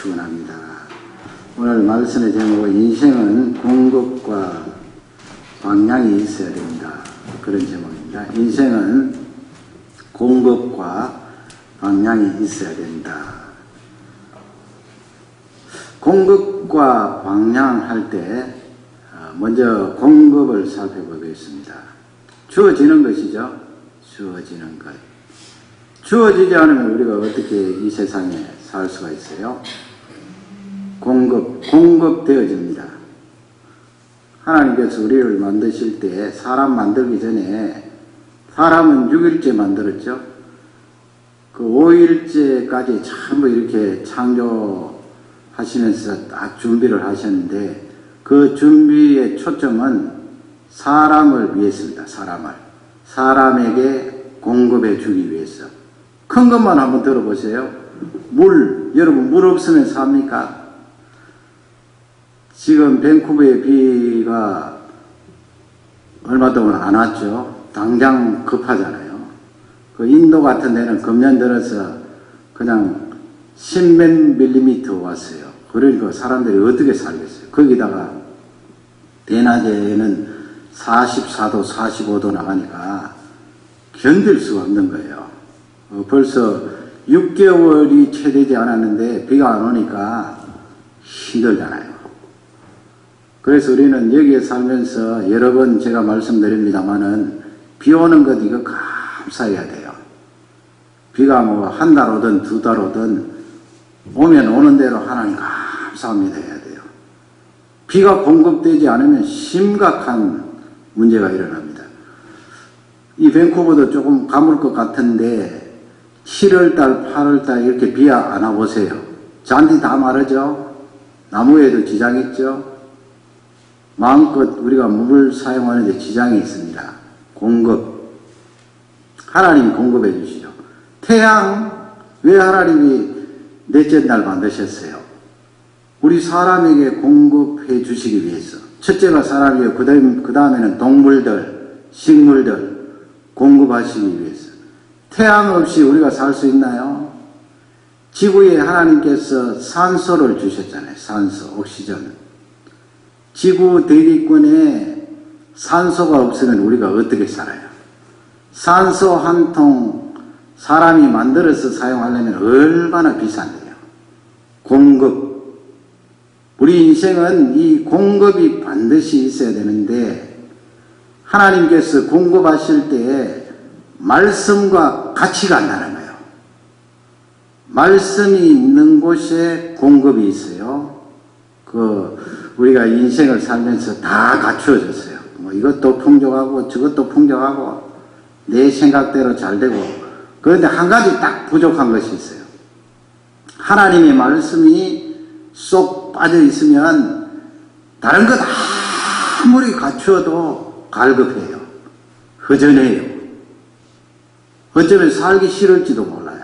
축원합니다. 오늘 말씀의 제목은 인생은 공급과 방향이 있어야 된다. 그런 제목입니다. 인생은 공급과 방향이 있어야 된다. 공급과 방향할 때 먼저 공급을 살펴보겠습니다. 주어지는 것이죠. 주어지는 것. 주어지지 않으면 우리가 어떻게 이 세상에 살 수가 있어요? 공급되어집니다. 하나님께서 우리를 만드실 때 사람 만들기 전에 사람은 6일째 만들었죠. 그 5일째까지 전부 이렇게 창조하시면서 딱 준비를 하셨는데 그 준비의 초점은 사람을 위해서입니다. 사람에게 공급해 주기 위해서. 큰 것만 한번 들어보세요. 여러분 물 없으면 삽니까? 지금 밴쿠버의 비가 얼마 동안 안 왔죠. 당장 급하잖아요. 그 인도 같은 데는 금년 들어서 그냥 10몇 밀리미터 왔어요. 그러니까 사람들이 어떻게 살겠어요. 거기다가 대낮에는 44도, 45도 나가니까 견딜 수가 없는 거예요. 벌써 6개월이 채 되지 않았는데 비가 안 오니까 힘들잖아요. 그래서 우리는 여기에 살면서 여러 번 제가 말씀드립니다만은 비 오는 것 이거 감사해야 돼요. 비가 뭐 한 달 오든 두 달 오든 오면 오는 대로 하나님 감사합니다 해야 돼요. 비가 공급되지 않으면 심각한 문제가 일어납니다. 이 밴쿠버도 조금 가물 것 같은데 7월달, 8월달 이렇게 비 안 와보세요. 잔디 다 마르죠. 나무에도 지장이 있죠. 마음껏 우리가 물을 사용하는데 지장이 있습니다. 공급. 하나님이 공급해 주시죠. 태양, 왜 하나님이 넷째 날 만드셨어요? 우리 사람에게 공급해 주시기 위해서. 첫째가 사람이요. 그 다음에는 동물들, 식물들 공급하시기 위해서. 태양 없이 우리가 살 수 있나요? 지구에 하나님께서 산소를 주셨잖아요. 산소, 옥시전. 지구 대기권에 산소가 없으면 우리가 어떻게 살아요? 산소 한 통 사람이 만들어서 사용하려면 얼마나 비싼데요. 공급. 우리 인생은 이 공급이 반드시 있어야 되는데 하나님께서 공급하실 때 말씀과 같이 간다는 거예요. 말씀이 있는 곳에 공급이 있어요. 우리가 인생을 살면서 다 갖추어졌어요. 뭐 이것도 풍족하고 저것도 풍족하고 내 생각대로 잘 되고 그런데 한 가지 딱 부족한 것이 있어요. 하나님의 말씀이 쏙 빠져 있으면 다른 것 아무리 갖추어도 갈급해요. 허전해요. 어쩌면 살기 싫을지도 몰라요.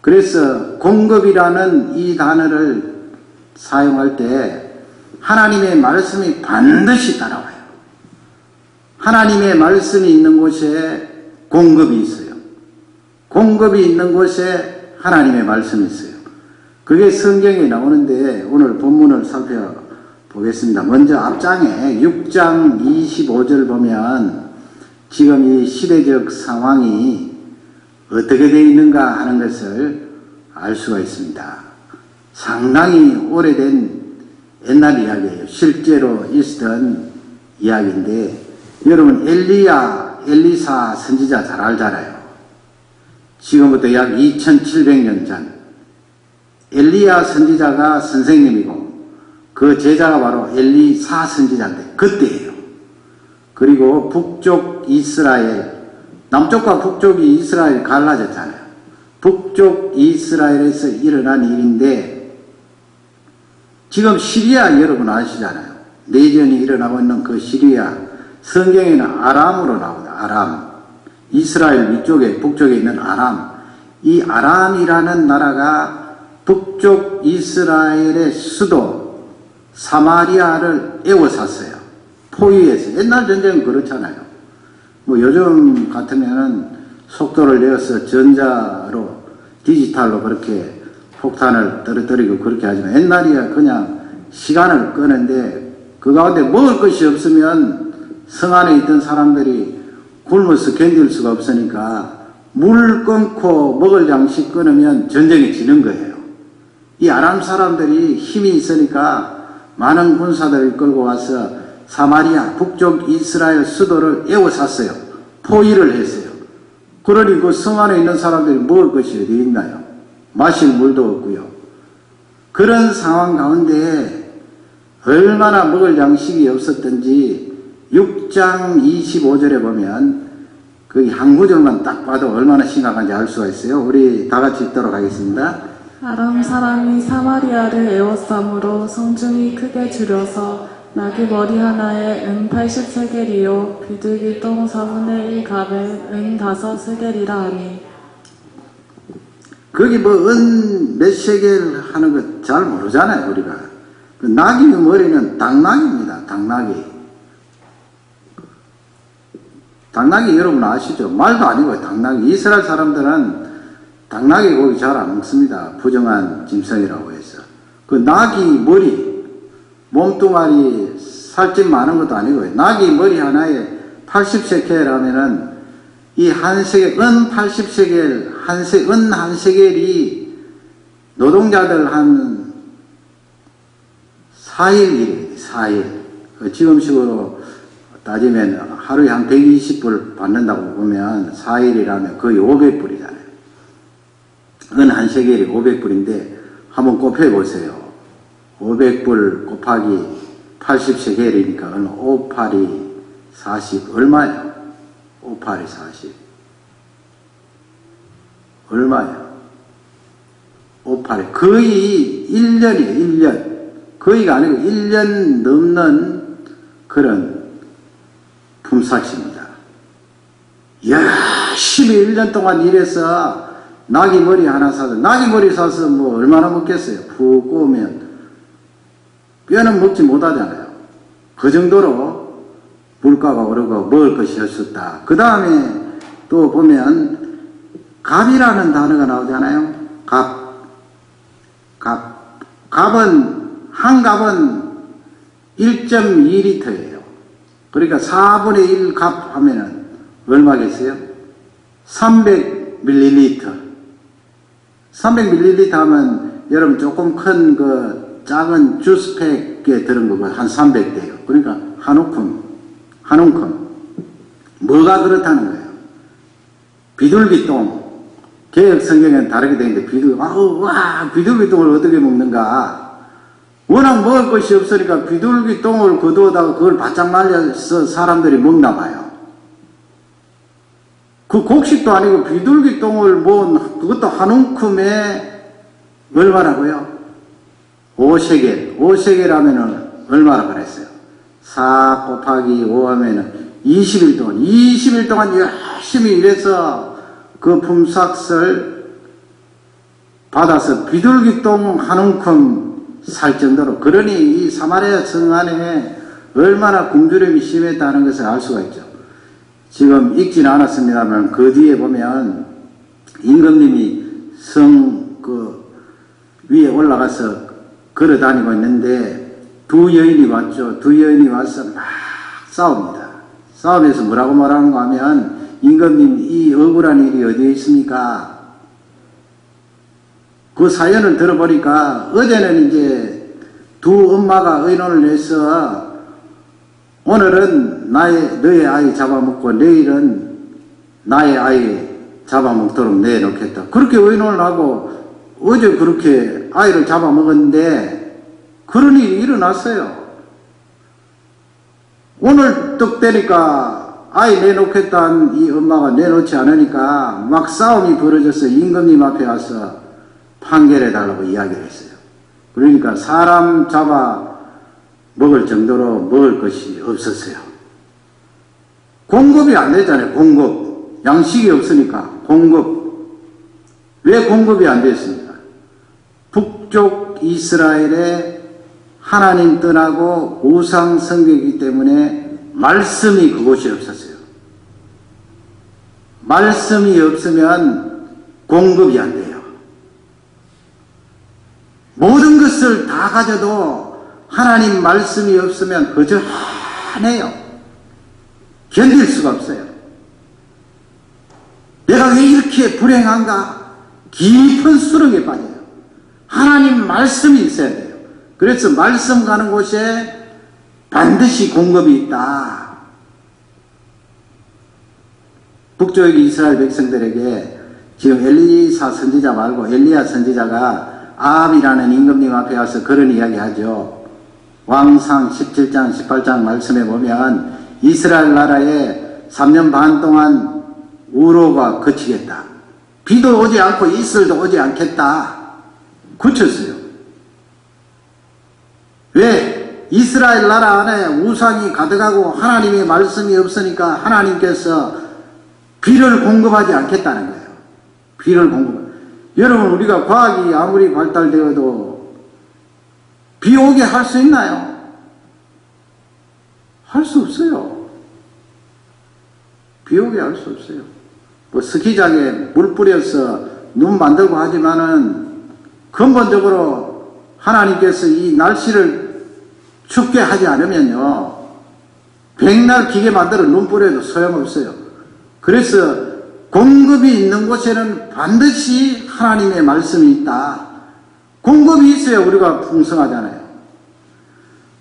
그래서 공급이라는 이 단어를 사용할 때 하나님의 말씀이 반드시 따라와요. 하나님의 말씀이 있는 곳에 공급이 있어요. 공급이 있는 곳에 하나님의 말씀이 있어요. 그게 성경에 나오는데 오늘 본문을 살펴보겠습니다. 먼저 앞장에 6장 25절 보면 지금 이 시대적 상황이 어떻게 되어 있는가 하는 것을 알 수가 있습니다. 상당히 오래된 옛날 이야기예요. 실제로 있었던 이야기인데 여러분 엘리사 선지자 잘 알잖아요. 지금부터 약 2700년 전 엘리야 선지자가 선생님이고 그 제자가 바로 엘리사 선지자인데 그때예요. 그리고 북쪽 이스라엘, 남쪽과 북쪽이 이스라엘 갈라졌잖아요. 북쪽 이스라엘에서 일어난 일인데 지금 시리아 여러분 아시잖아요. 내전이 일어나고 있는 그 시리아, 성경에는 아람으로 나옵니다. 아람. 이스라엘 위쪽에 북쪽에 있는 아람. 이 아람이라는 나라가 북쪽 이스라엘의 수도 사마리아를 에워쌌어요. 포위해서. 옛날 전쟁은 그렇잖아요. 뭐 요즘 같으면은 속도를 내어서 전자로 디지털로 그렇게 폭탄을 떨어뜨리고 그렇게 하지만 옛날이야 그냥 시간을 끄는데 그 가운데 먹을 것이 없으면 성 안에 있던 사람들이 굶어서 견딜 수가 없으니까 물 끊고 먹을 양식 끊으면 전쟁이 지는 거예요. 이 아람 사람들이 힘이 있으니까 많은 군사들을 끌고 와서 사마리아 북쪽 이스라엘 수도를 에워쌌어요. 포위를 했어요. 그러니 그 성 안에 있는 사람들이 먹을 것이 어디 있나요? 마실 물도 없고요. 그런 상황 가운데 얼마나 먹을 양식이 없었던지 6장 25절에 보면 그 한 구절만 딱 봐도 얼마나 심각한지 알 수가 있어요. 우리 다 같이 읽도록 하겠습니다. 아람 사람이 사마리아를 에워싸므로 성중이 크게 줄여서 나귀 머리 하나에 은 80세겔이요 비둘기 똥 4분의 1 갑에 은 5세겔이라 하니. 거기 뭐 은 몇 세겔 하는 거 잘 모르잖아요 우리가. 그 나귀 머리는 당나귀입니다. 당나귀. 당나귀 여러분 아시죠? 말도 아니고 당나귀. 이스라엘 사람들은 당나귀 고기 잘 안 먹습니다. 부정한 짐승이라고 해서. 그 나귀 머리, 몸뚱아리 살집 많은 것도 아니고요. 나귀 머리 하나에 80세겔 하면은 이 한 세겔, 은 80세겔, 은 한 세겔이 노동자들 한 4일 일이에요. 4일. 지금식으로 따지면 하루에 한 120불 받는다고 보면 4일이라면 거의 500불이잖아요. 은 한 세겔이 500불인데 한번 곱해보세요. 500불 곱하기 80세겔이니까 은 5팔이 40 얼마예요? 5팔이 40 얼마예요? 5팔이 거의 1년이에요. 1년. 거의가 아니고 1년 넘는 그런 품삯입니다. 열심히 1년 동안 일해서 나귀 머리 하나 사서, 나귀 머리 사서 뭐 얼마나 먹겠어요? 푹 구우면 뼈는 먹지 못하잖아요. 그 정도로 물가가 오르고 먹을 것이 없었다. 그 다음에 또 보면 갑이라는 단어가 나오잖아요. 한 갑은 1.2리터예요. 그러니까 4분의 1 갑 하면은 얼마겠어요? 300ml. 300ml 하면 여러분 조금 큰 그 작은 주스팩에 들은 거고 한 300대요. 그러니까 한 움큼. 뭐가 그렇다는 거예요? 비둘기똥. 개혁 성경에는 다르게 되어 있는데 비둘기똥을 어떻게 먹는가? 워낙 먹을 것이 없으니까 비둘기똥을 거두어다가 그걸 바짝 말려서 사람들이 먹나 봐요. 그 곡식도 아니고 비둘기똥을 모은 그것도 한 움큼에 얼마라고요? 5세겔. 5세겔 하면은 얼마라 그랬어요? 4 곱하기 5 하면은 20일 동안. 20일 동안 열심히 일해서 그 품삯을 받아서 비둘기똥 한 움큼 살 정도로. 그러니 이 사마리아 성 안에 얼마나 굶주림이 심했다는 것을 알 수가 있죠. 지금 읽지는 않았습니다만 그 뒤에 보면 임금님이 성 그 위에 올라가서 걸어 다니고 있는데 두 여인이 왔죠. 두 여인이 와서 막 싸웁니다. 싸우면서 뭐라고 말하는가 하면 임금님 이 억울한 일이 어디에 있습니까? 그 사연을 들어보니까 어제는 이제 두 엄마가 의논을 해서 오늘은 너의 아이 잡아먹고 내일은 나의 아이 잡아먹도록 내놓겠다. 그렇게 의논을 하고 어제 그렇게 아이를 잡아먹었는데 그런 일이 일어났어요. 오늘 떡 되니까 아이 내놓겠다는 이 엄마가 내놓지 않으니까 막 싸움이 벌어져서 임금님 앞에 와서 판결해달라고 이야기를 했어요. 그러니까 사람 잡아 먹을 정도로 먹을 것이 없었어요. 공급이 안 되잖아요. 공급. 양식이 없으니까 공급. 왜 공급이 안 됐습니까? 북쪽 이스라엘에 하나님 떠나고 우상 숭배이기 때문에 말씀이 그곳이 없었어요. 말씀이 없으면 공급이 안 돼요. 모든 것을 다 가져도 하나님 말씀이 없으면 허전하네요. 견딜 수가 없어요. 내가 왜 이렇게 불행한가? 깊은 수렁에 빠져요. 하나님 말씀이 있어야 돼요. 그래서 말씀 가는 곳에 반드시 공급이 있다. 북쪽의 이스라엘 백성들에게 지금 엘리사 선지자 말고 엘리야 선지자가 아합이라는 임금님 앞에 와서 그런 이야기 하죠. 왕상 17장 18장 말씀에 보면 이스라엘 나라에 3년 반 동안 우로가 그치겠다. 비도 오지 않고 이슬도 오지 않겠다. 그쳤어요. 왜? 이스라엘 나라 안에 우상이 가득하고 하나님의 말씀이 없으니까 하나님께서 비를 공급하지 않겠다는 거예요. 비를 공급. 여러분, 우리가 과학이 아무리 발달되어도 비 오게 할 수 있나요? 할 수 없어요. 비 오게 할 수 없어요. 뭐 스키장에 물 뿌려서 눈 만들고 하지만은 근본적으로 하나님께서 이 날씨를 춥게 하지 않으면요, 백날 기계 만들어 눈 뿌려도 소용없어요. 그래서 공급이 있는 곳에는 반드시 하나님의 말씀이 있다. 공급이 있어야 우리가 풍성하잖아요.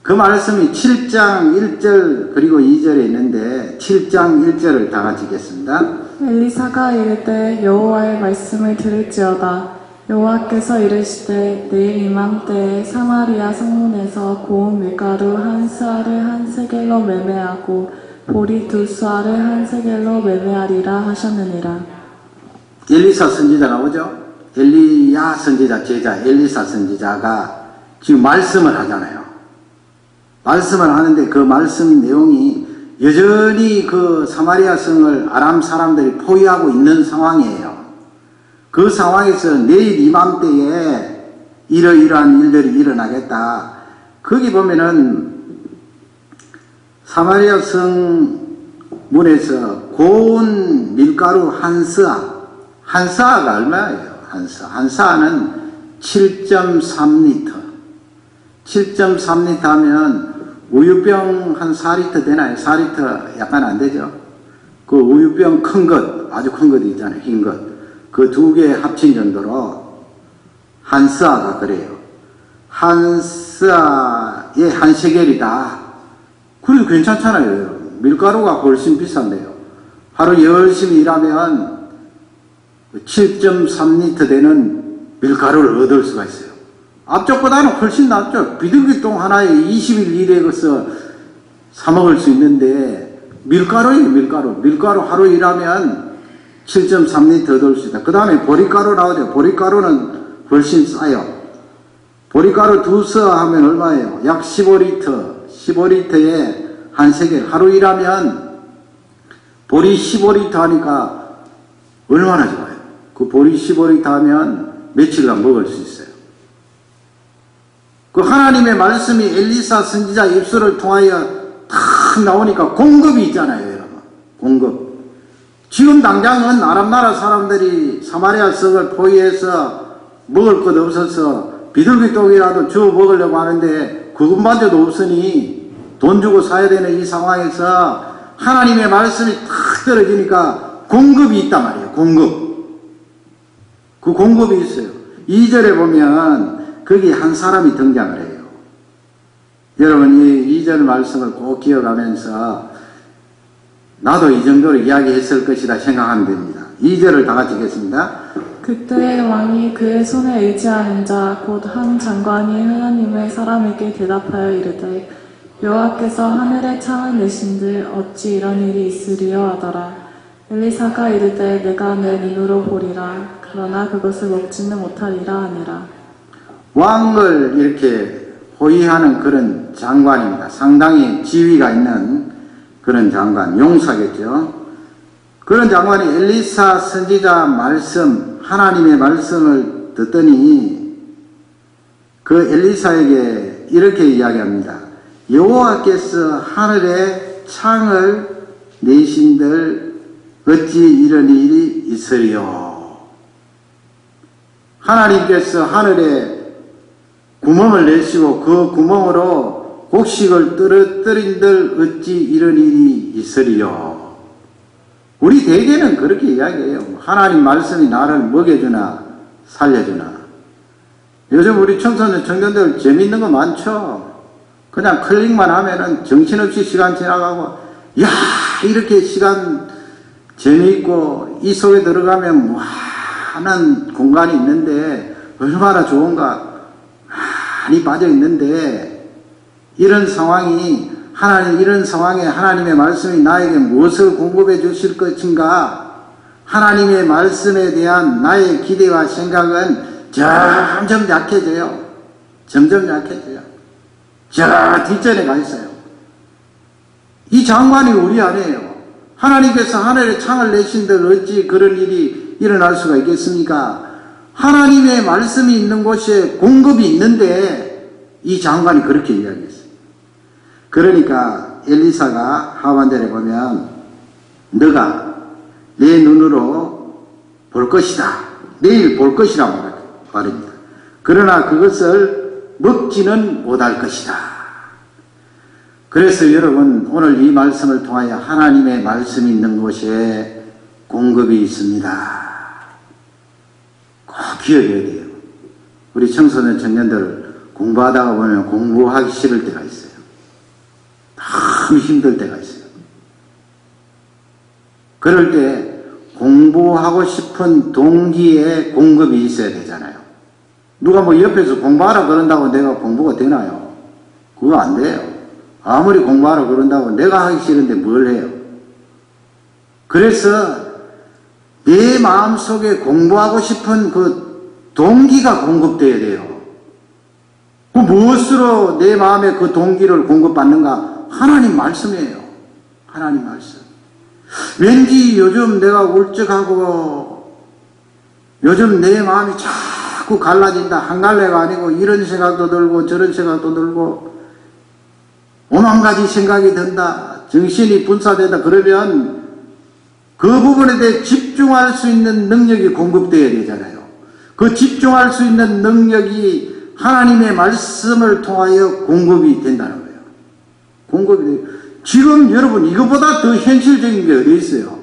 그 말씀이 7장 1절 그리고 2절에 있는데 7장 1절을 다 같이 읽겠습니다. 엘리사가 이르되 여호와의 말씀을 들을지어다. 여호와께서 이르시되 내일 이맘때에 사마리아 성문에서 고운 밀가루 한 스아를 한 세겔로 매매하고 보리 두 스아를 한 세겔로 매매하리라 하셨느니라. 엘리사 선지자 나오죠? 엘리야 선지자 제자 엘리사 선지자가 지금 말씀을 하잖아요. 말씀을 하는데 그 말씀 내용이 여전히 그 사마리아 성을 아람 사람들이 포위하고 있는 상황이에요. 그 상황에서 내일 이맘때에 이러이러한 일들이 일어나겠다. 거기 보면은 사마리아 성 문에서 고운 밀가루 한 스아가 얼마예요? 한 스아는 7.3리터. 7.3리터 하면 우유병 한 4리터 되나요? 4리터 약간 안 되죠? 그 우유병 큰 것, 아주 큰 것 있잖아요. 흰 것. 그 두 개 합친 정도로 한 스아가 그래요. 한 스아에 한 세겔이다. 그래도 괜찮잖아요, 여러분. 밀가루가 훨씬 비싼데요. 하루 열심히 일하면 7.3리터 되는 밀가루를 얻을 수가 있어요. 앞쪽보다는 훨씬 낫죠. 비둘기똥 하나에 20일 일해서 사먹을 수 있는데 밀가루예요, 밀가루. 밀가루 하루 일하면 7.3리터 얻을 수 있다. 그 다음에 보리가루 나오죠. 보리가루는 훨씬 싸요. 보리가루 두 스아 하면 얼마예요? 약 15리터. 15리터에 한 세겔. 하루 일하면 보리 15리터 하니까 얼마나 좋아요. 그 보리 15리터 하면 며칠간 먹을 수 있어요. 그 하나님의 말씀이 엘리사 선지자 입술을 통하여 탁 나오니까 공급이 있잖아요, 여러분. 공급. 지금 당장은 아람 나라 사람들이 사마리아 성을 포위해서 먹을 것 없어서 비둘기똥이라도 주워 먹으려고 하는데 그것마저도 없으니 돈 주고 사야 되는 이 상황에서 하나님의 말씀이 탁 떨어지니까 공급이 있단 말이에요. 공급. 그 공급이 있어요. 2절에 보면 거기 한 사람이 등장을 해요. 여러분 이 2절 말씀을 꼭 기억하면서 나도 이 정도로 이야기했을 것이다 생각하면 됩니다. 2절을 다 같이 읽겠습니다. 그때 왕이 그의 손에 의지하는 자 곧 한 장관이 하나님의 사람에게 대답하여 이르되 여호와께서 하늘에 창을 내신들 어찌 이런 일이 있으리요 하더라. 엘리사가 이르되 내가 내 눈으로 보리라. 그러나 그것을 먹지는 못하리라 하니라. 왕을 이렇게 호위하는 그런 장관입니다. 상당히 지위가 있는 그런 장관, 용사겠죠. 그런 장관이 엘리사 선지자 말씀, 하나님의 말씀을 듣더니 그 엘리사에게 이렇게 이야기합니다. 여호와께서 하늘에 창을 내신들 어찌 이런 일이 있으리요. 하나님께서 하늘에 구멍을 내시고 그 구멍으로 곡식을 떨어뜨린들 어찌 이런 일이 있으리요. 우리 대개는 그렇게 이야기해요. 하나님 말씀이 나를 먹여주나 살려주나. 요즘 우리 청소년 청년들 재밌는 거 많죠. 그냥 클릭만 하면은 정신없이 시간 지나가고, 야, 이렇게 시간 재미있고 이 속에 들어가면 많은 공간이 있는데 얼마나 좋은가 많이 빠져 있는데, 이런 상황에 하나님의 말씀이 나에게 무엇을 공급해 주실 것인가? 하나님의 말씀에 대한 나의 기대와 생각은 점점 약해져요. 점점 약해져요. 저 뒷전에 가 있어요. 이 장관이 우리 안에요. 하나님께서 하늘에 창을 내신들 어찌 그런 일이 일어날 수가 있겠습니까? 하나님의 말씀이 있는 곳에 공급이 있는데 이 장관이 그렇게 이야기했어요. 그러니까 엘리사가 하반절에 보면 너가 내 눈으로 볼 것이다. 내일 볼 것이라고 말입니다. 그러나 그것을 먹지는 못할 것이다. 그래서 여러분, 오늘 이 말씀을 통하여 하나님의 말씀이 있는 곳에 공급이 있습니다. 꼭 기억해야 돼요. 우리 청소년 청년들 공부하다가 보면 공부하기 싫을 때가 있어요. 너무 힘들 때가 있어요. 그럴 때 공부하고 싶은 동기에 공급이 있어야 되잖아요. 누가 뭐 옆에서 공부하라 그런다고 내가 공부가 되나요? 그거 안 돼요. 아무리 공부하라 그런다고 내가 하기 싫은데 뭘 해요? 그래서 내 마음속에 공부하고 싶은 그 동기가 공급돼야 돼요. 그 무엇으로 내 마음에 그 동기를 공급받는가? 하나님 말씀이에요. 하나님 말씀. 왠지 요즘 내가 울적하고 요즘 내 마음이 자꾸 갈라진다. 한 갈래가 아니고 이런 생각도 들고 저런 생각도 들고 오만 가지 생각이 든다. 정신이 분사된다. 그러면 그 부분에 대해 집중할 수 있는 능력이 공급되어야 되잖아요. 그 집중할 수 있는 능력이 하나님의 말씀을 통하여 공급이 된다는 거예요. 공급이 돼요. 지금 여러분 이거보다 더 현실적인 게 어디 있어요?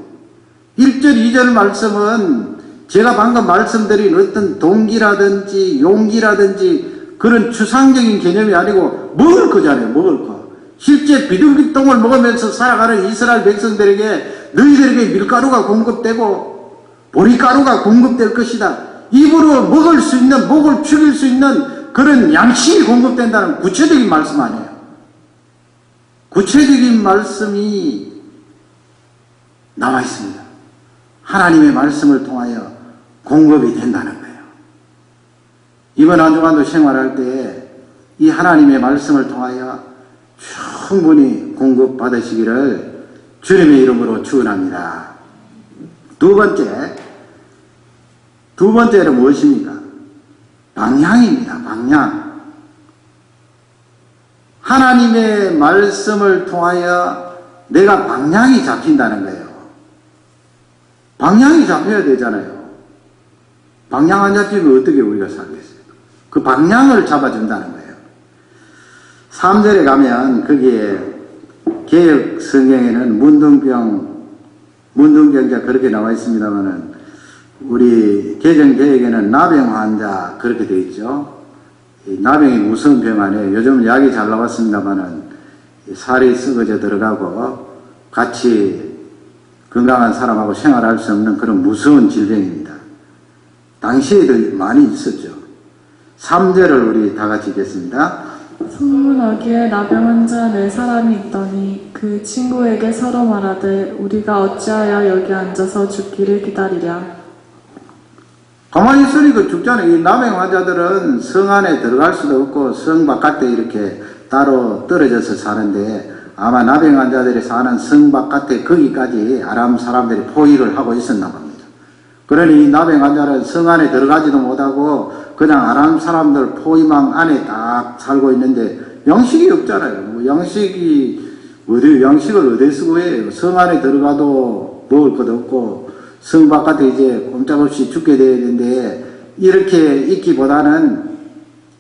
1절, 2절 말씀은 제가 방금 말씀드린 어떤 동기라든지 용기라든지 그런 추상적인 개념이 아니고 먹을 거잖아요. 먹을 거. 실제 비둘기똥을 먹으면서 살아가는 이스라엘 백성들에게 너희들에게 밀가루가 공급되고 보리가루가 공급될 것이다. 입으로 먹을 수 있는, 목을 죽일 수 있는 그런 양식이 공급된다는 구체적인 말씀 아니에요. 구체적인 말씀이 나와 있습니다. 하나님의 말씀을 통하여 공급이 된다는 거예요. 이번 한 주간도 생활할 때 이 하나님의 말씀을 통하여 충분히 공급받으시기를 주님의 이름으로 축원합니다. 두 번째는 무엇입니까? 방향입니다. 방향. 하나님의 말씀을 통하여 내가 방향이 잡힌다는 거예요. 방향이 잡혀야 되잖아요. 방향 안 잡히면 어떻게 우리가 살겠어요? 그 방향을 잡아준다는 거예요. 3절에 가면 거기에 개역 성경에는 문둥병자 그렇게 나와 있습니다만은 우리 개정 개역에는 나병 환자 그렇게 되어 있죠. 나병이 무서운 병 아니에요. 요즘은 약이 잘 나왔습니다만은 살이 썩어져 들어가고 같이 건강한 사람하고 생활할 수 없는 그런 무서운 질병입니다. 당시에도 많이 있었죠. 3절을 우리 다 같이 읽겠습니다. 성문하기에 나병 환자 4사람이 있더니 그 친구에게 서로 말하되 우리가 어찌하여 여기 앉아서 죽기를 기다리랴. 가만히 있으니까 죽잖아요. 이 나병 환자들은 성 안에 들어갈 수도 없고 성 바깥에 이렇게 따로 떨어져서 사는데 아마 나병 환자들이 사는 성 바깥에 거기까지 아람 사람들이 포위를 하고 있었나 봅니다. 그러니 이 나병 환자는 성 안에 들어가지도 못하고 그냥 아람 사람들 포위망 안에 딱 살고 있는데 양식이 없잖아요. 뭐 양식을 어디서 구해요? 성 안에 들어가도 먹을 것도 없고 성 바깥에 이제 꼼짝없이 죽게 되는데 이렇게 있기보다는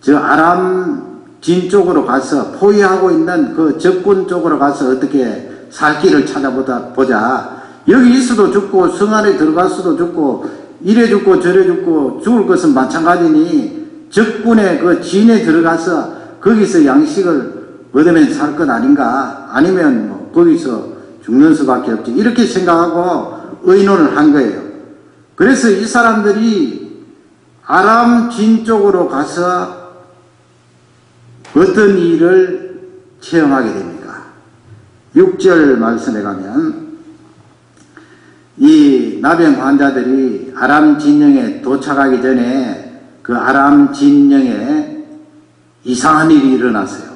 저 아람 진 쪽으로 가서 포위하고 있는 그 적군 쪽으로 가서 어떻게 살 길을 찾아보자. 여기 있어도 죽고 성 안에 들어갈 수도 죽고 이래 죽고 저래 죽고 죽을 것은 마찬가지니 적군의 그 진에 들어가서 거기서 양식을 얻으면 살 것 아닌가, 아니면 뭐 거기서 죽는 수밖에 없지, 이렇게 생각하고 의논을 한 거예요. 그래서 이 사람들이 아람 진 쪽으로 가서 어떤 일을 체험하게 됩니까? 6절 말씀에 가면 이 나병 환자들이 아람 진영에 도착하기 전에 그 아람 진영에 이상한 일이 일어났어요.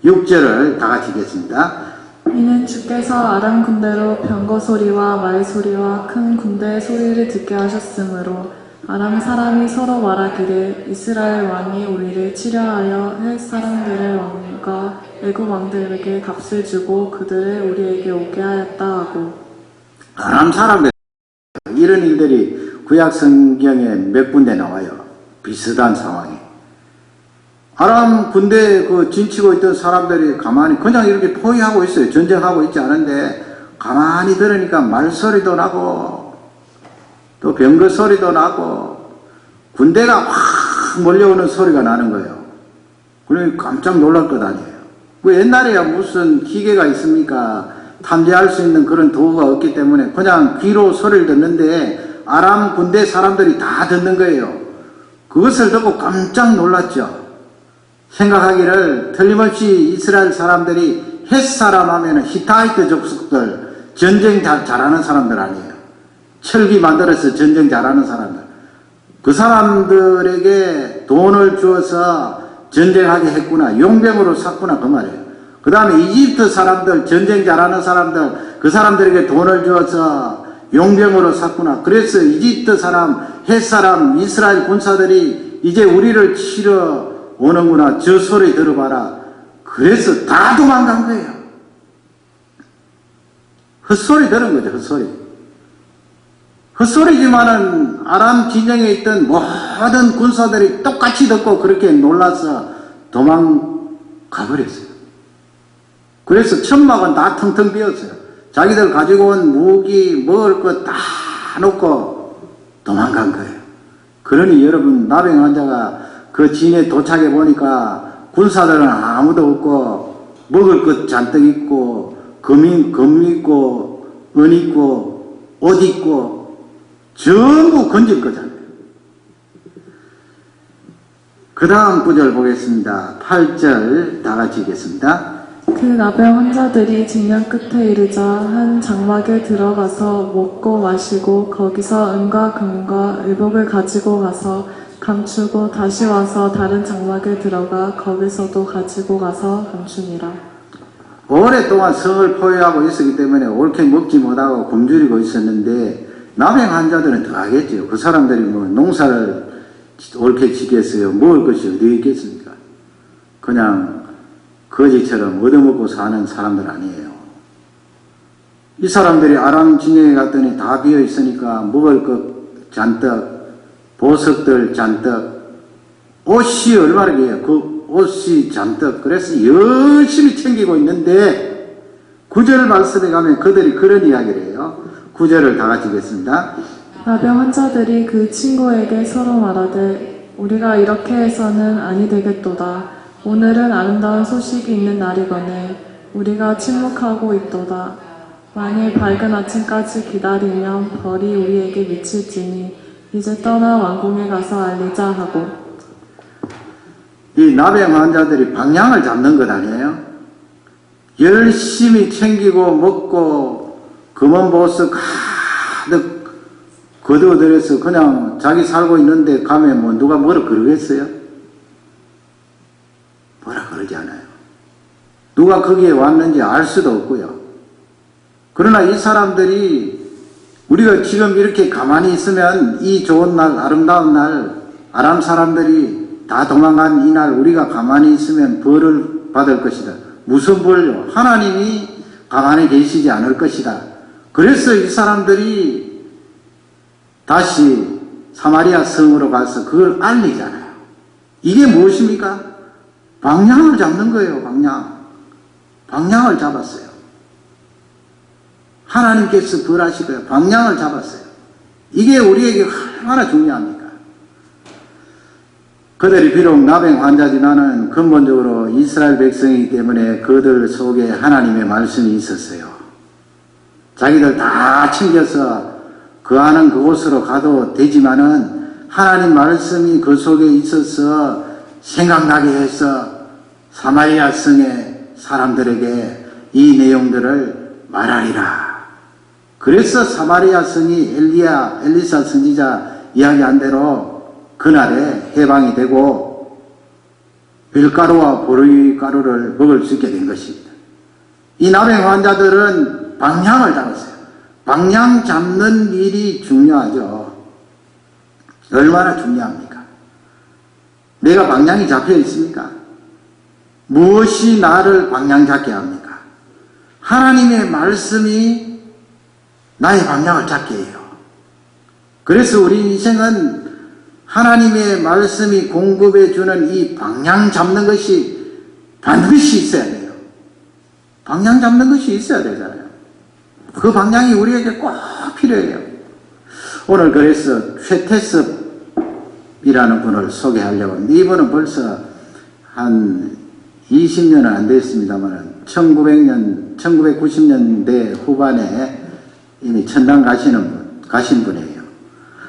6절을 다 같이 읽겠습니다. 이는 주께서 아람 군대로 병거 소리와 말 소리와 큰 군대의 소리를 듣게 하셨으므로 아람 사람이 서로 말하기를 이스라엘 왕이 우리를 치려하여 헷 사람들의 왕과 애굽 왕들에게 값을 주고 그들을 우리에게 오게 하였다 하고. 아람 사람들, 이런 일들이 구약 성경에 몇 군데 나와요. 비슷한 상황이. 아람 군대에 그 진치고 있던 사람들이 가만히 그냥 이렇게 포위하고 있어요. 전쟁하고 있지 않은데 가만히 들으니까 말소리도 나고 또 병거 소리도 나고 군대가 확 몰려오는 소리가 나는 거예요. 그러니까 깜짝 놀랄 것 아니에요. 뭐 옛날에야 무슨 기계가 있습니까? 탐지할 수 있는 그런 도구가 없기 때문에 그냥 귀로 소리를 듣는데 아람 군대 사람들이 다 듣는 거예요. 그것을 듣고 깜짝 놀랐죠. 생각하기를 틀림없이 이스라엘 사람들이 헷 사람 하면은 히타이트 족속들, 전쟁 잘하는 사람들 아니에요. 철기 만들어서 전쟁 잘하는 사람들. 그 사람들에게 돈을 주어서 전쟁하게 했구나, 용병으로 샀구나, 그 말이에요. 그 다음에 이집트 사람들, 전쟁 잘하는 사람들, 그 사람들에게 돈을 주어서 용병으로 샀구나. 그래서 이집트 사람, 헷 사람, 이스라엘 군사들이 이제 우리를 치러 오는구나, 저 소리 들어봐라. 그래서 다 도망간 거예요. 헛소리 들은 거죠, 헛소리. 헛소리지만은 아람 진영에 있던 모든 군사들이 똑같이 듣고 그렇게 놀라서 도망가 버렸어요. 그래서 천막은 다 텅텅 비었어요. 자기들 가지고 온 무기, 먹을 것 다 놓고 도망간 거예요. 그러니 여러분, 나병 환자가 그 진에 도착해 보니까 군사들은 아무도 없고 먹을 것 잔뜩 있고 금 있고 은 있고 옷 있고 전부 건질 거잖아요. 그 다음 구절 보겠습니다. 8절 다 같이 읽겠습니다. 그 나병 환자들이 직면 끝에 이르자 한 장막에 들어가서 먹고 마시고 거기서 은과 금과 의복을 가지고 가서 감추고 다시 와서 다른 장막에 들어가 거기서도 가지고 가서 감추니라. 오랫동안 성을 포위하고 있었기 때문에 옳게 먹지 못하고 굶주리고 있었는데 나병 환자들은 더 하겠죠. 그 사람들이 뭐 농사를 옳게 지겠어요. 먹을 것이 어디 있겠습니까? 그냥 거지처럼 얻어먹고 사는 사람들 아니에요. 이 사람들이 아람 진영에 갔더니 다 비어 있으니까 먹을 것 잔뜩, 보석들 잔뜩, 옷이 얼마나 해요. 그 옷이 잔뜩. 그래서 열심히 챙기고 있는데 9절 말씀에 가면 그들이 그런 이야기를 해요. 9절을 다 같이 읽겠습니다. 나병 환자들이 그 친구에게 서로 말하되 우리가 이렇게 해서는 아니 되겠도다. 오늘은 아름다운 소식이 있는 날이거늘 우리가 침묵하고 있도다. 만일 밝은 아침까지 기다리면 벌이 우리에게 미칠지니 이제 떠나 왕궁에 가서 알리자 하고. 이 나병 환자들이 방향을 잡는 것 아니에요? 열심히 챙기고 먹고 금은 보석 가득 거두어들여서 그냥 자기 살고 있는데 가면 뭐 누가 뭐라 그러겠어요? 뭐라 그러지 않아요. 누가 거기에 왔는지 알 수도 없고요. 그러나 이 사람들이 우리가 지금 이렇게 가만히 있으면 이 좋은 날, 아름다운 날, 아람 사람들이 다 도망간 이 날 우리가 가만히 있으면 벌을 받을 것이다. 무슨 벌요? 하나님이 가만히 계시지 않을 것이다. 그래서 이 사람들이 다시 사마리아 성으로 가서 그걸 알리잖아요. 이게 무엇입니까? 방향을 잡는 거예요. 방향을 잡았어요. 하나님께서 벌하실 거예요. 방향을 잡았어요. 이게 우리에게 얼마나 중요합니까? 그들이 비록 나병 환자지만은 근본적으로 이스라엘 백성이기 때문에 그들 속에 하나님의 말씀이 있었어요. 자기들 다 챙겨서 거하는 그곳으로 가도 되지만은 하나님 말씀이 그 속에 있어서 생각나게 해서 사마리아 성의 사람들에게 이 내용들을 말하리라. 그래서 사마리아 성이 엘리사 선지자 이야기한 대로 그날에 해방이 되고 밀가루와 보리가루를 먹을 수 있게 된 것입니다. 이 나병 환자들은 방향을 잡았어요. 방향 잡는 일이 중요하죠. 얼마나 중요합니까? 내가 방향이 잡혀 있습니까? 무엇이 나를 방향 잡게 합니까? 하나님의 말씀이 나의 방향을 잡게 해요. 그래서 우리 인생은 하나님의 말씀이 공급해 주는 이 방향 잡는 것이 반드시 있어야 돼요. 방향 잡는 것이 있어야 되잖아요. 그 방향이 우리에게 꼭 필요해요. 오늘 그래서 최태섭이라는 분을 소개하려고 합니다. 이분은 벌써 한 20년은 안 됐습니다만 1990년대 후반에 이미 천당 가신 분이에요.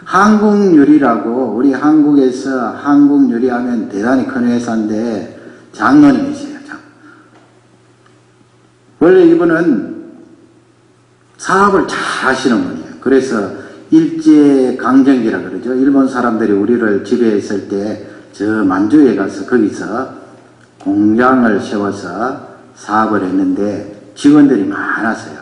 한국유리라고, 우리 한국에서 한국유리 하면 대단히 큰 회사인데 장로님이세요. 원래 이분은 사업을 잘 하시는 분이에요. 그래서 일제강점기라 그러죠. 일본 사람들이 우리를 지배했을 때 저 만주에 가서 거기서 공장을 세워서 사업을 했는데 직원들이 많았어요.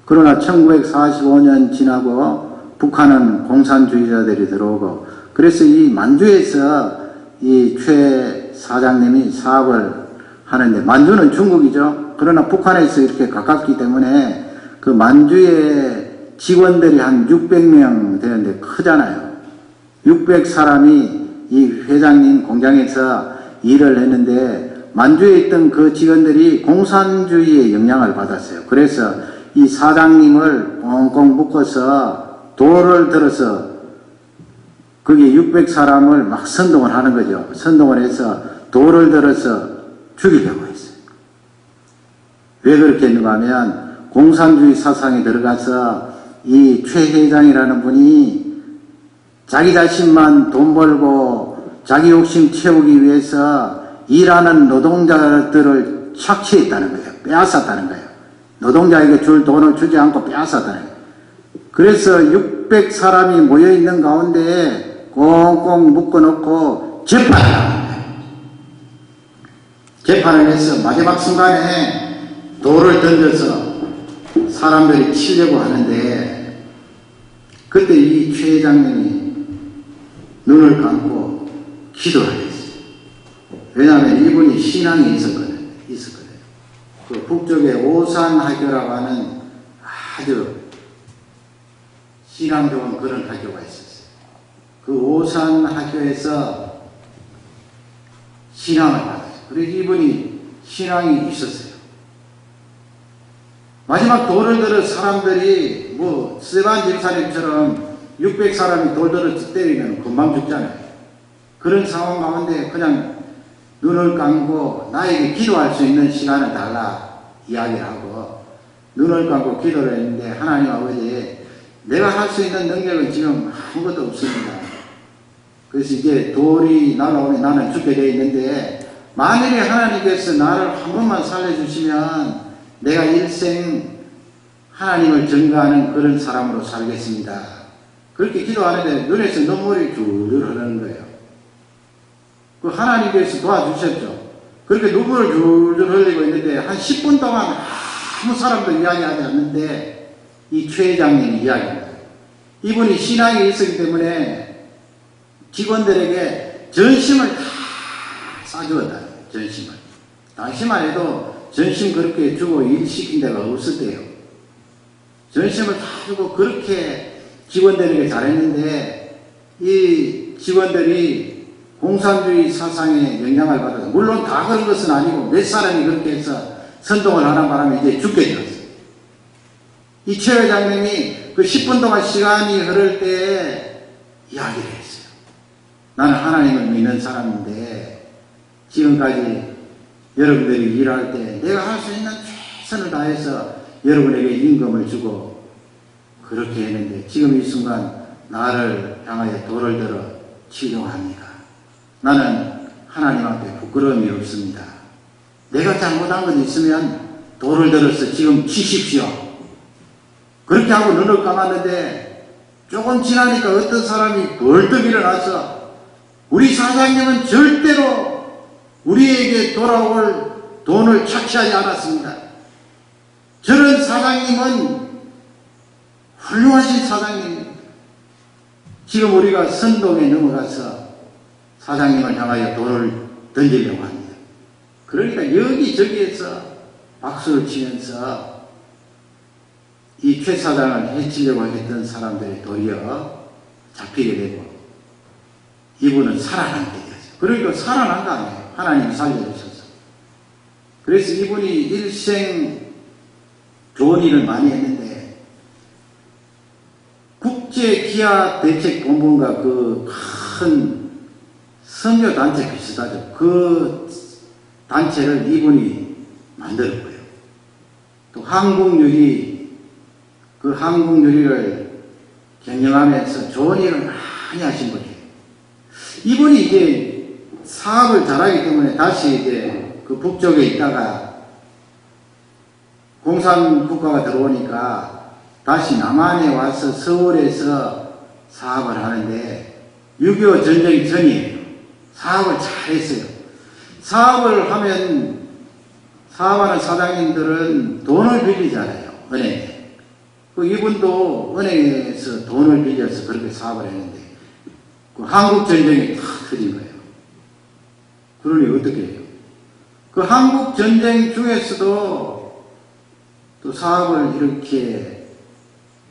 그러나 1945년 지나고 북한은 공산주의자들이 들어오고, 그래서 이 만주에서 이 최 사장님이 사업을 하는데, 만주는 중국이죠. 그러나 북한에서 이렇게 가깝기 때문에 그 만주의 직원들이 한 600명 되는데 크잖아요. 600사람이 이 회장님 공장에서 일을 했는데 만주에 있던 그 직원들이 공산주의의 영향을 받았어요. 그래서 이 사장님을 꽁꽁 묶어서 돌을 들어서 거기에 600사람을 막 선동을 하는 거죠. 선동을 해서 돌을 들어서 죽이려고 했어요. 왜 그렇게 했는가 하면 공산주의 사상에 들어가서 이 최 회장이라는 분이 자기 자신만 돈 벌고 자기 욕심 채우기 위해서 일하는 노동자들을 착취했다는 거예요. 빼앗았다는 거예요. 노동자에게 줄 돈을 주지 않고 빼앗았다는 거예요. 그래서 600사람이 모여있는 가운데 꽁꽁 묶어놓고 재판을 하는 거예요. 재판을 해서 마지막 순간에 돌을 던져서 사람들이 치려고 하는데, 그때 이 최 회장님이 눈을 감고 기도를 했어요. 왜냐하면 이분이 신앙이 있었거든요. 그 북쪽에 오산학교라고 하는 아주 신앙 좋은 그런 학교가 있었어요. 그 오산학교에서 신앙을 받았어요. 그래서 이분이 신앙이 있었어요. 마지막 돌을 들어 사람들이 뭐 스테반 집사님처럼 600사람이 돌 들어 때리면 금방 죽잖아요. 그런 상황 가운데 그냥 눈을 감고 나에게 기도할 수 있는 시간을 달라 이야기를 하고 눈을 감고 기도를 했는데, 하나님 아버지, 내가 할 수 있는 능력은 지금 아무것도 없습니다. 그래서 이제 돌이 날아오면 나는 죽게 되어 있는데, 만일에 하나님께서 나를 한 번만 살려주시면 내가 일생 하나님을 증거하는 그런 사람으로 살겠습니다. 그렇게 기도하는데 눈에서 눈물이 줄줄 흐르는 거예요. 그 하나님께서 도와주셨죠. 그렇게 눈물을 줄줄 흘리고 있는데 한 10분 동안 아무 사람도 이야기하지 않는데 이 최 회장님이 이야기합니다. 이분이 신앙이 있었기 때문에 직원들에게 전심을 다 싸주었다. 전심을. 당시만 해도 전심 그렇게 주고 일 시킨 데가 없었대요. 전심을 다 주고 그렇게 직원들에게 잘했는데, 이 직원들이 공산주의 사상에 영향을 받아서, 물론 다 그런 것은 아니고 몇 사람이 그렇게 해서 선동을 하는 바람에 이제 죽게 되었어요. 이 최 회장님이 그 10분 동안 시간이 흐를 때 이야기를 했어요. 나는 하나님을 믿는 사람인데 지금까지 여러분들이 일할 때 내가 할 수 있는 최선을 다해서 여러분에게 임금을 주고 그렇게 했는데 지금 이 순간 나를 향하여 돌을 들어 치료합니까? 나는 하나님 앞에 부끄러움이 없습니다. 내가 잘못한 것 있으면 돌을 들어서 지금 치십시오. 그렇게 하고 눈을 감았는데 조금 지나니까 어떤 사람이 벌떡 일어나서 우리 사장님은 절대로 우리에게 돌아올 돈을 착취하지 않았습니다. 저런 사장님은 훌륭하신 사장님입니다. 지금 우리가 선동에 넘어가서 사장님을 향하여 돌을 던지려고 합니다. 그러니까 여기저기에서 박수를 치면서 이 최 사장을 해치려고 했던 사람들이 도리어 잡히게 되고 이분은 살아남게 되었어요. 그러니까 살아난 거 아니에요. 하나님이 살려주셔서. 그래서 이분이 일생 좋은 일을 많이 했는데 국제기아대책본부인가 그 큰 선교단체 비슷하죠. 그 단체를 이분이 만들었고요. 또 한국유리를 경영하면서 좋은 일을 많이 하신 분이에요. 이분이 이제 사업을 잘하기 때문에 다시 이제 그 북쪽에 있다가 공산국가가 들어오니까 다시 남한에 와서 서울에서 사업을 하는데 6.25 전쟁 전이에요. 사업을 잘했어요. 사업하는 사장님들은 돈을 빌리잖아요. 은행에. 이분도 은행에서 돈을 빌려서 그렇게 사업을 했는데 그 한국 전쟁이 다 터진 거예요. 그러니 어떻게 해요? 그 한국 전쟁 중에서도 또 사업을 이렇게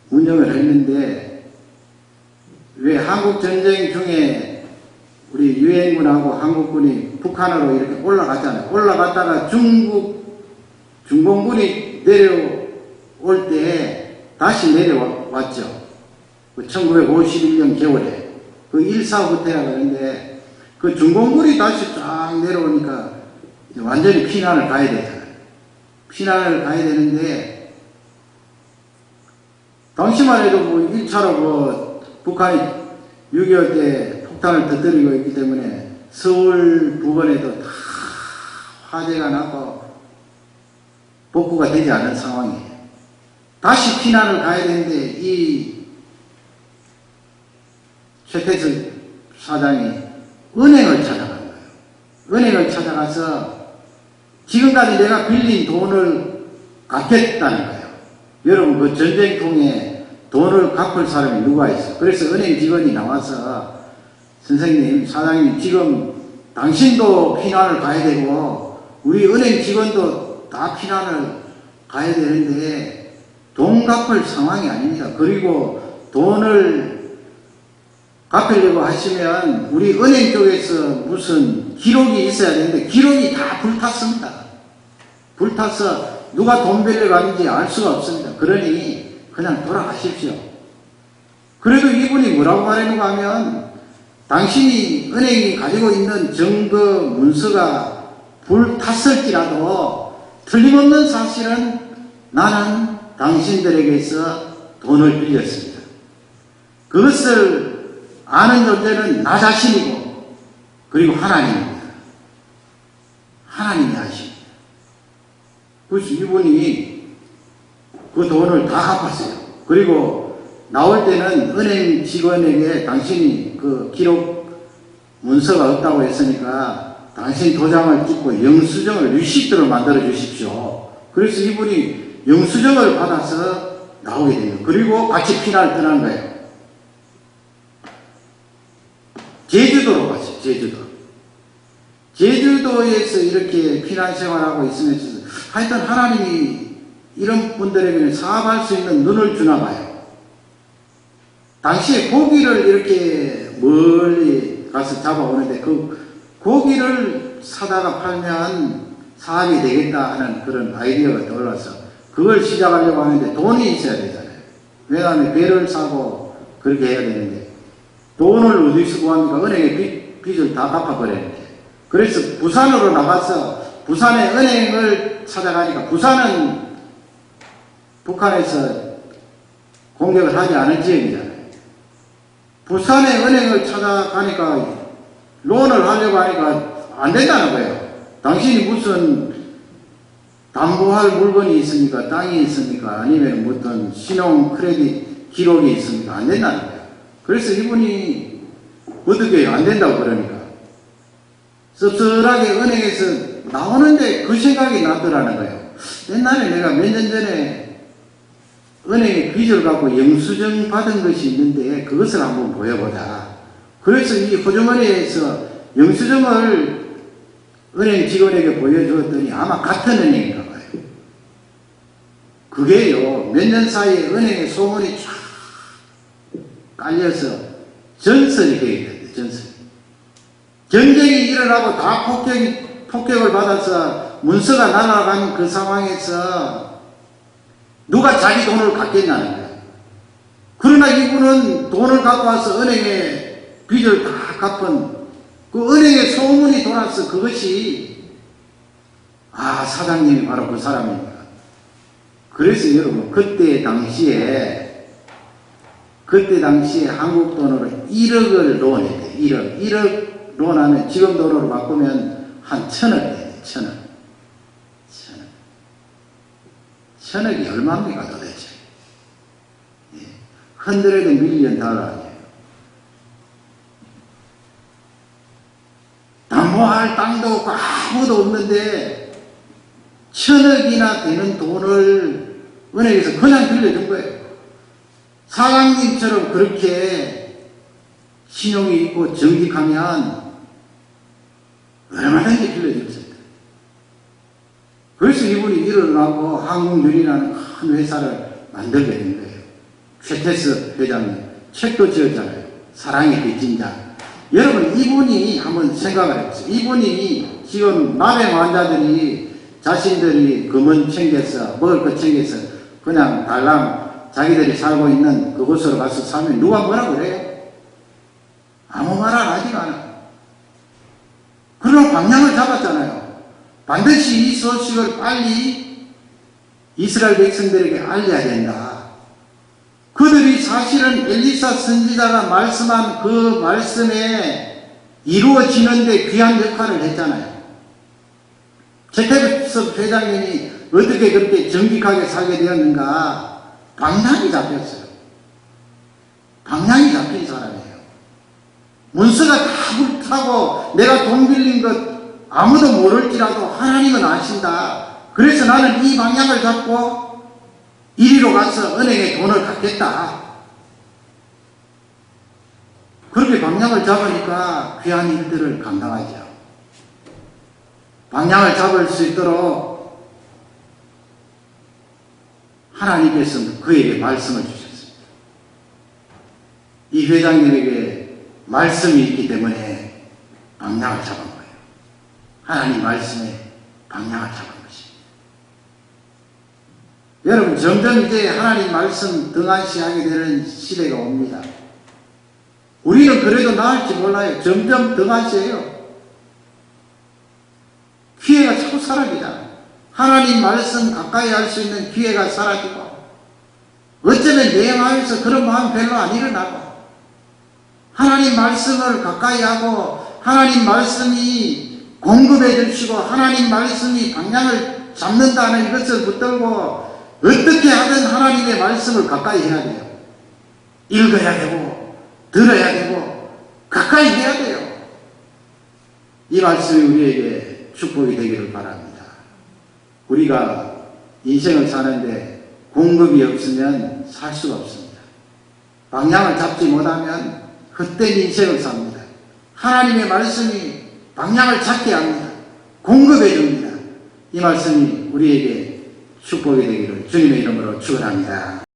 운영을 했는데 왜 한국 전쟁 중에 우리 유엔군하고 한국군이 북한으로 이렇게 올라갔잖아요. 올라갔다가 중공군이 내려올 때 다시 내려왔죠. 1951년 겨울에 그 1.4 후퇴라 그러는데 그 중공군이 다시 쫙 내려오니까 완전히 피난을 가야 되잖아요. 피난을 가야 되는데 당시만 해도 뭐 1차로 북한이 6.25 때 폭탄을 터뜨리고 있기 때문에 서울 부근에도 다 화재가 나고 복구가 되지 않은 상황이에요. 다시 피난을 가야 되는데 이 최태석 사장이 은행을 찾아간 거예요. 은행을 찾아가서 지금까지 내가 빌린 돈을 갚겠다는 거예요. 여러분 그 전쟁통에 돈을 갚을 사람이 누가 있어? 그래서 은행 직원이 나와서 선생님, 사장님 지금 당신도 피난을 가야 되고 우리 은행 직원도 다 피난을 가야 되는데 돈 갚을 상황이 아닙니다. 그리고 돈을 갚으려고 하시면 우리 은행 쪽에서 무슨 기록이 있어야 되는데 기록이 다 불탔습니다. 불타서 누가 돈 빌려가는지 알 수가 없습니다. 그러니 그냥 돌아가십시오. 그래도 이분이 뭐라고 말했는가 하면 당신이 은행이 가지고 있는 증거 문서가 불탔을지라도 틀림없는 사실은 나는 당신들에게서 돈을 빌렸습니다. 그것을 아는 존재는 나 자신이고 그리고 하나님입니다. 하나님이 아십니다. 그래서 이분이 그 돈을 다 갚았어요. 그리고 나올 때는 은행 직원에게 당신이 그 기록 문서가 없다고 했으니까 당신 도장을 찍고 영수증을 리시트로 만들어 주십시오. 그래서 이분이 영수증을 받아서 나오게 됩니다. 그리고 같이 피난을 떠난 거예요. 제주도로 갔어요. 제주도에서 이렇게 피난 생활하고 있으면서 하여튼 하나님이 이런 분들에게는 사업할 수 있는 눈을 주나 봐요. 당시에 고기를 이렇게 멀리 가서 잡아오는데 그 고기를 사다가 팔면 사업이 되겠다 하는 그런 아이디어가 떠올라서 그걸 시작하려고 하는데 돈이 있어야 되잖아요. 왜냐하면 배를 사고 그렇게 해야 되는데 돈을 어디서 구합니까? 은행에 빚을 다 갚아버렸는데. 그래서 부산으로 나가서 부산의 은행을 찾아가니까 부산은 북한에서 공격을 하지 않은 지역이잖아요. 부산의 은행을 찾아가니까 론을 하려고 하니까 안 된다는 거예요. 당신이 무슨 담보할 물건이 있습니까? 땅이 있습니까? 아니면 어떤 신용 크레딧 기록이 있습니까? 안 된다는 거예요. 그래서 이분이 어떻게 해요? 안 된다고 그러니까. 씁쓸하게 은행에서 나오는데 그 생각이 나더라는 거예요. 옛날에 내가 몇 년 전에 은행에 빚을 갖고 영수증 받은 것이 있는데 그것을 한번 보여보자. 그래서 이 호주머니에서 영수증을 은행 직원에게 보여주었더니 아마 같은 은행인가 봐요. 그게요, 몇 년 사이에 은행에 소문이 쫙 깔려서 전설이 되겠는데, 전설이. 전쟁이 일어나고 다 폭격을 받아서 문서가 날아간 그 상황에서 누가 자기 돈을 갖겠냐는 거예요. 그러나 이분은 돈을 갖고 와서 은행에 빚을 다 갚은 그 은행에 소문이 돌아서 그것이 사장님이 바로 그 사람입니다. 그래서 여러분 그때 당시에 한국 돈으로 1억을 론했대요. 1억 론하면 지금 돈으로 바꾸면 한 1,000억 돼요. 1,000억. 1,000억이 얼마입니까 도대체? 예. $100 밀리언 아니에요. 담보할 땅도 없고 아무도 없는데 1,000억이나 되는 돈을 은행에서 그냥 빌려준 거예요. 사장님처럼 그렇게 신용이 있고 정직하면 얼마든지 빌려줬어요. 그래서 이분이 일어나고 한국유리라는 큰 회사를 만들게 된 거예요. 최태섭 회장님 책도 지었잖아요. 사랑의 빚진 자. 여러분 이분이 한번 생각을 해보세요. 이분이 지금 나병 환자들이 자신들이 금은 챙겨서 먹을 거 챙겨서 그냥 달랑 자기들이 살고 있는 그곳으로 가서 살면 누가 뭐라 그래요? 아무 말 안 하지가 않아. 그런 방향을 잡았잖아요. 반드시 이 소식을 빨리 이스라엘 백성들에게 알려야 된다. 그들이 사실은 엘리사 선지자가 말씀한 그 말씀에 이루어지는데 귀한 역할을 했잖아요. 최태섭 회장님이 어떻게 그렇게 정직하게 살게 되었는가? 방향이 잡혔어요. 방향이 잡힌 사람이에요. 문서가 다 불타고 내가 돈 빌린 것 아무도 모를지라도 하나님은 아신다. 그래서 나는 이 방향을 잡고 이리로 가서 은행에 돈을 갖겠다. 그렇게 방향을 잡으니까 귀한 일들을 감당하죠. 방향을 잡을 수 있도록 하나님께서 그에게 말씀을 주셨습니다. 이 회장님에게 말씀이 있기 때문에 방향을 잡은 거예요. 하나님 말씀에 방향을 잡은 것입니다. 여러분 점점 이제 하나님 말씀 등한시하게 되는 시대가 옵니다. 우리는 그래도 나을지 몰라요. 점점 등한시해요. 기회가 자꾸 사라지잖아요. 하나님 말씀 가까이 할 수 있는 기회가 사라지고 어쩌면 내 마음에서 그런 마음 별로 안 일어나고 하나님 말씀을 가까이 하고 하나님 말씀이 공급해 주시고 하나님 말씀이 방향을 잡는다는 이것을 붙들고 어떻게 하든 하나님의 말씀을 가까이 해야 돼요. 읽어야 되고 들어야 되고 가까이 해야 돼요. 이 말씀이 우리에게 축복이 되기를 바랍니다. 우리가 인생을 사는데 공급이 없으면 살 수가 없습니다. 방향을 잡지 못하면 헛된 인생을 삽니다. 하나님의 말씀이 방향을 잡게 합니다. 공급해 줍니다. 이 말씀이 우리에게 축복이 되기를 주님의 이름으로 축원합니다.